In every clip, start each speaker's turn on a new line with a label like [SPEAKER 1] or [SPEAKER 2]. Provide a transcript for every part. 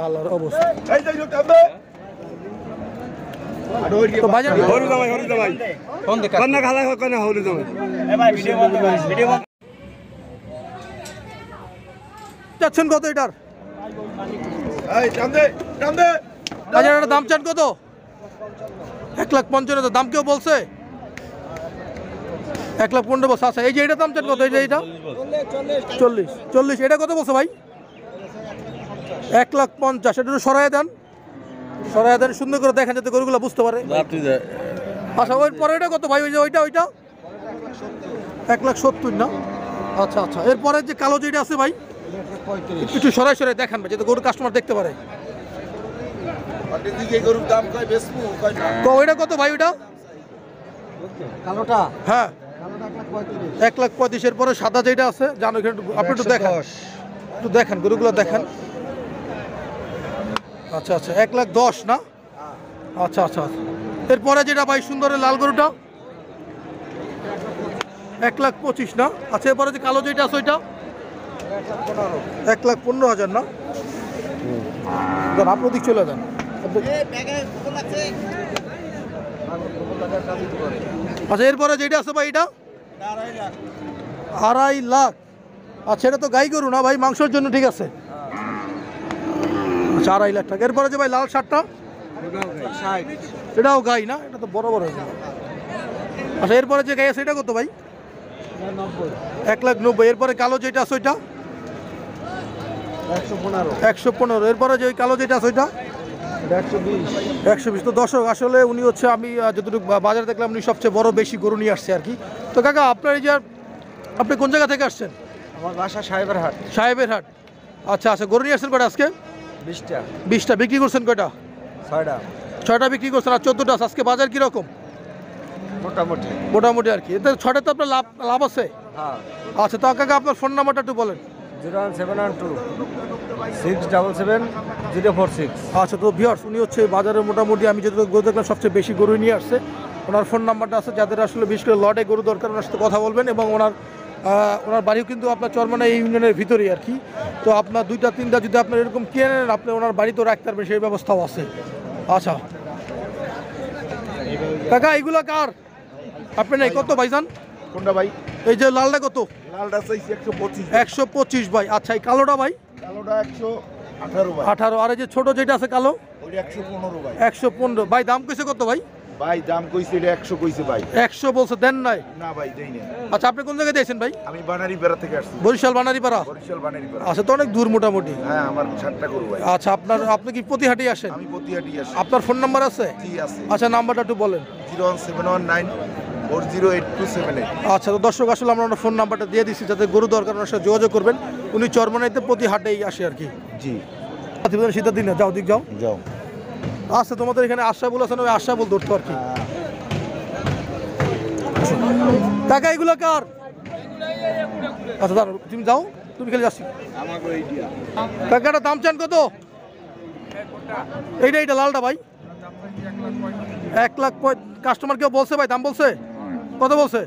[SPEAKER 1] আল্লাহর অবস্থা চাচ্ছেন কত এটার দাম চান কত 1,55,000 দাম কেউ বলছে 1,15,000 বলছে আচ্ছা এই যে এটা দাম চান কত এইটা 40 এটা কত বলছে ভাই 1,50,000 এটা সরাই দেন সুন্দর করে দেখেন যাতে গরুগুলো বুঝতে পারে আচ্ছা ওই পরে এটা কত ভাই ওই যে ওইটা 1,70,000 না আচ্ছা আচ্ছা এরপরে যে কালো যেটা আছে ভাই একটু সরাই দেখান ভাই যাতে গরুর কাস্টমার দেখতে পারে ওইটা কত ভাই ওইটা কালোটা হ্যাঁ 1,35,000 এর পরে সাদা যেটা আছে জানো আপনি একটু দেখেন গরুগুলো দেখেন আচ্ছা আচ্ছা 1,10,000 না আচ্ছা আচ্ছা এরপরে যেটা ভাই সুন্দরের লাল গরুটা 1,25,000 না আচ্ছা এরপরে যে কালো যেটা আছে ওইটা 1,15,000 না আপনার দিক চলে যান আচ্ছা এরপরে যেটা আছে ভাই এটা 2.5 লাখ আচ্ছা এটা তো গাই গরু না ভাই মাংসের জন্য ঠিক আছে আচ্ছা 2.5 লাখ টাকা এরপরে যে ভাই লাল শার্টটা এটাও গাই না এটা তো বড় আচ্ছা এরপরে যে গাই আছে এটা কত ভাই 1,90,000 এরপরে কালো যেটা আছে ওইটা 115 এরপরে যে কালো যেটা আছে ওইটা 120 তো দর্শক আসলে উনি হচ্ছে আমি যতটুকু বাজারে দেখলাম উনি সবচেয়ে বড় বেশি গরু নিয়ে আসছে আর কি তো কাকা আপনার এই যে আপনি কোন জায়গা থেকে আসছেন
[SPEAKER 2] আমার বাসা সাহেবের হাট
[SPEAKER 1] আচ্ছা আচ্ছা গরু নিয়ে আসছেন কয়টা আজকে 20টা বিক্রি করছেন কয়টা 6টা বিক্রি করছেন আর 14টা আজকে বাজার কিরকম মোটামুটি আর কি এতে 6টা তো আপনার লাভ আছে আচ্ছা তো কাকা আপনার ফোন নাম্বারটা একটু বলেন
[SPEAKER 2] 01712-677-046
[SPEAKER 1] আচ্ছা তো ভিউয়ার্স উনি হচ্ছে বাজারে মোটামুটি আমি যেহেতু গরু দেখলাম সবচেয়ে বেশি গরু নিয়ে আসছে ওনার ফোন নাম্বারটা আছে যাদের আসলে বিশেষ করে লটে গরু দরকার ওনার সাথে কথা বলবেন এবং ওনার বাড়িও কিন্তু আপনার চরমানা এই ইউনিয়নের ভিতরেই আর কি তো আপনার 2টা 3টা যদি আপনার এরকম কেনেন আপনি ওনার বাড়িতেও রাখতে পারবেন সেই ব্যবস্থাও আছে আচ্ছা কাকা এইগুলা কার আপনি নাই কত ভাইজান
[SPEAKER 2] কোনটা ভাই
[SPEAKER 1] এই যে লালটা কত
[SPEAKER 2] লালটা চাইছি
[SPEAKER 1] 125 ভাই আচ্ছা এই কালোটা ভাই
[SPEAKER 2] 118 ভাই
[SPEAKER 1] 18 আর এই যে ছোট যেটা আছে কালো
[SPEAKER 2] ওই 115 ভাই
[SPEAKER 1] 115 ভাই দাম কইছে কত ভাই
[SPEAKER 2] দাম কইছে এটা 100 কইছে ভাই
[SPEAKER 1] 100 বলছে দেন নাই
[SPEAKER 2] না ভাই দেই না
[SPEAKER 1] আচ্ছা আপনি কোন জায়গায় দিয়েছেন ভাই
[SPEAKER 2] আমি বানারীপাড়া থেকে আসছি
[SPEAKER 1] বরিশাল বানারীপাড়া আচ্ছা তো অনেক দূর মোটামুটি
[SPEAKER 2] হ্যাঁ আমার 7টা গরু ভাই
[SPEAKER 1] আচ্ছা আপনি কি প্রতিহাটি আসেন
[SPEAKER 2] আমি প্রতিহাটি আসি
[SPEAKER 1] আপনার ফোন নাম্বার আছে
[SPEAKER 2] জি আছে
[SPEAKER 1] আচ্ছা নাম্বারটা একটু বলেন
[SPEAKER 2] 01719408278
[SPEAKER 1] আচ্ছা তো দর্শক আসলে আমরা ওনার ফোন নাম্বারটা দিয়ে দিচ্ছি যাতে গরু দরকার ওনার সাথে যোগাযোগ করবেন উনি চরমনাইতে প্রতি হাটেই আসে আর কি
[SPEAKER 2] জি
[SPEAKER 1] শীতের দিনে যাও দিক যাও আচ্ছা তোমাদের এখানে আশাবুল আছে না ওই আশাবুল ধরতো আর কি কাকা এগুলো কার আচ্ছা দাঁড়াও তুমি যাও তুমি খেলে যাচ্ছি কাকাটা দাম চান কত এইটা লালটা ভাই 1 লাখ কাস্টমার কেউ বলছে ভাই দাম বলছে কত বলছে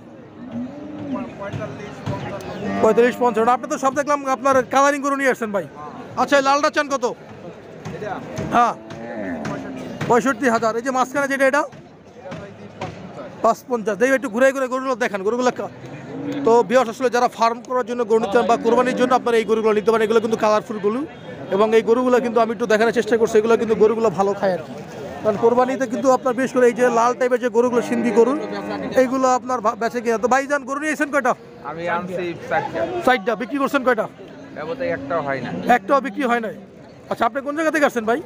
[SPEAKER 1] 45-50 আপনি তো সব দেখলাম আপনার কালারিং করে নিয়ে আসছেন ভাই আচ্ছা এই লালটা চান কত হ্যাঁ 65,000 এই যে মাঝখানে যেটা এটা 550 দেখবে একটু ঘুরে গরুগুলো দেখান গরুগুলো তো বিয়াস আসলে যারা ফার্ম করার জন্য গরু নিতে বা কোরবানির জন্য আপনারা এই গরুগুলো নিতে পারেন এগুলো কিন্তু কালারফুল গরু এবং এই গরুগুলো কিন্তু আমি একটু দেখানোর চেষ্টা করছি এগুলো কিন্তু গরুগুলো ভালো খায় আর কি কারণ কোরবানিতে কিন্তু আপনার বিশেষ করে এই যে লাল টাইপের যে গরুগুলো সিন্ধি গরু এইগুলো আপনার বেঁচে কিনা তো ভাইজান গরু নিয়েছেন কয়টা
[SPEAKER 3] আমি আনছি
[SPEAKER 1] 4টা বিক্রি করছেন কয়টা
[SPEAKER 3] একটাও হয় না
[SPEAKER 1] একটাও বিক্রি হয় নাই আচ্ছা আপনি কোন জায়গা থেকে আসছেন ভাই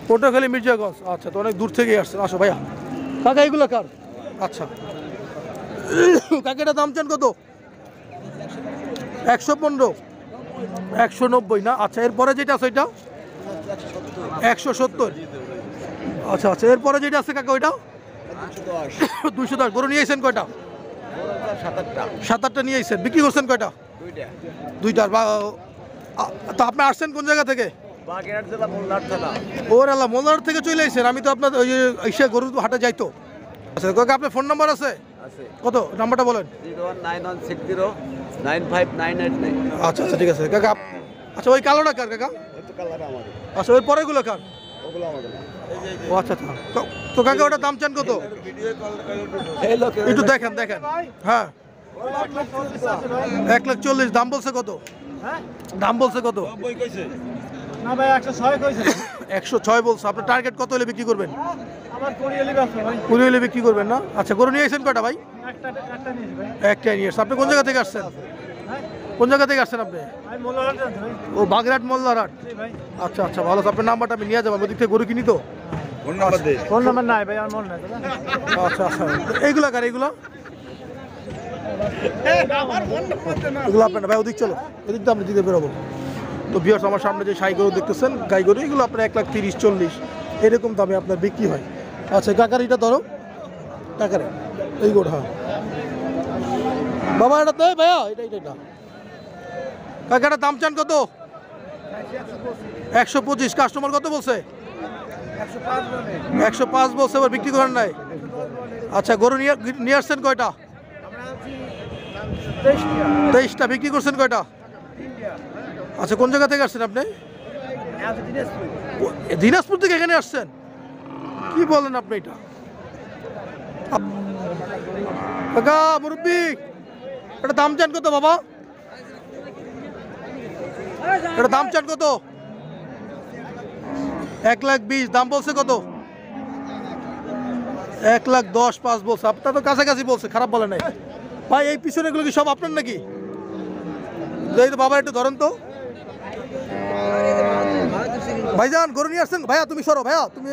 [SPEAKER 1] পটুয়াখালী মির্জাগঞ্জ আচ্ছা তো অনেক দূর থেকে আসছেন আসো ভাইয়া কাকা এগুলো কার আচ্ছা কাকাটা দাম চান কত 115 190 না আচ্ছা এরপরে যেটা আছে ওইটা 170 আচ্ছা আচ্ছা এরপরে যেটা আছে কাকা ওইটা 210 গরু নিয়ে আসছেন কয়টা 7-8টা নিয়ে আসছেন বিক্রি করছেন কয়টা দুইটা তো আপনি আসছেন কোন জায়গা থেকে ওর আল্লাহ মোল্লার থেকে চলে আসছেন আমি তো আপনার ওই এসে গরু হাটে যাইতো আচ্ছা কাকা আপনার ফোন নাম্বার আছে কত নাম্বারটা বলেন
[SPEAKER 3] 01916095989
[SPEAKER 1] আচ্ছা আচ্ছা ঠিক আছে কাকা আচ্ছা ওই কালোটা কার কাকা? আচ্ছা ওই পরেগুলো কার? ও আচ্ছা আচ্ছা। তো কাকা ওটা দাম চান কত? একটু দেখেন দেখেন। হ্যাঁ 1,40,000 দাম বলছে কত? দাম বলছে কত?
[SPEAKER 4] না ভাই 106 কইছে।
[SPEAKER 1] 106 বলছে। আপনার টার্গেট কত হলে বিক্রি করবেন?
[SPEAKER 4] আমার 20 হলে ব্যস্ত ভাই।
[SPEAKER 1] 20 হলে বিক্রি করবেন না? আচ্ছা গরু নিয়ে এসেছেন কয়টা ভাই?
[SPEAKER 4] একটা নিয়েছি ভাই।
[SPEAKER 1] একটা নিয়ে এসেছেন। আপনি কোন জায়গা থেকে আসছেন? কোন জায়গা থেকে আসছেন আপনি?
[SPEAKER 4] আমি মোল্লারহাট যাচ্ছি ভাই।
[SPEAKER 1] ও বাগেরহাট মোল্লারহাট।
[SPEAKER 4] জি ভাই।
[SPEAKER 1] আচ্ছা আচ্ছা ভালো আছে। আপনার নাম্বারটা আমি নিয়ে যাবো, ওদিক থেকে গরু কিনি তো।
[SPEAKER 2] ফোন নাম্বার দে।
[SPEAKER 4] ফোন নাম্বার নাই ভাই, আমার মনে নাই তো না।
[SPEAKER 1] আচ্ছা আচ্ছা এইগুলা কার এইগুলো? এগুলো আপনার ভাই ওদিক চলো, ওদিক তো আপনি দিতে বেরোবো। তো ভিউয়ার্স আমার সামনে যে সাই গরু দেখতেছেন গাই গরু, এগুলো আপনার 1,30,40 এরকম দামে আপনার বিক্রি হয়। আচ্ছা কাকার এটা ধরো, কাকারে এই গরু। হ্যাঁ বাবা এটা তো ভাইয়া এটা এটা এটা কাকাটা দাম চান কত? 125। কাস্টমার কত বলছে? 105 বলছে। এবার বিক্রি করেন নাই? আচ্ছা গরু নিয়ে আসছেন কয়টা? 23টা। বিক্রি করছেন কয়টা? আচ্ছা কোন জায়গা থেকে আসছেন আপনি? দিনাজপুর থেকে এখানে আসছেন? কি বলেন আপনি এটা? কাকা মুরব্বি এটা দাম চান কত বাবা? এটা দাম চান কত? 1,20,000 দাম বলছে কত? 1,10,5 বলছে। আপনার তো কাছাকাছি বলছে, খারাপ বলে নাই ভাই। এই পিছনে এগুলো কি সব আপনার নাকি? এই তো বাবা একটু ধরেন তো ভাইজান, গরু নিয়ে আসছেন ভাইয়া। তুমি সরো ভাইয়া, তুমি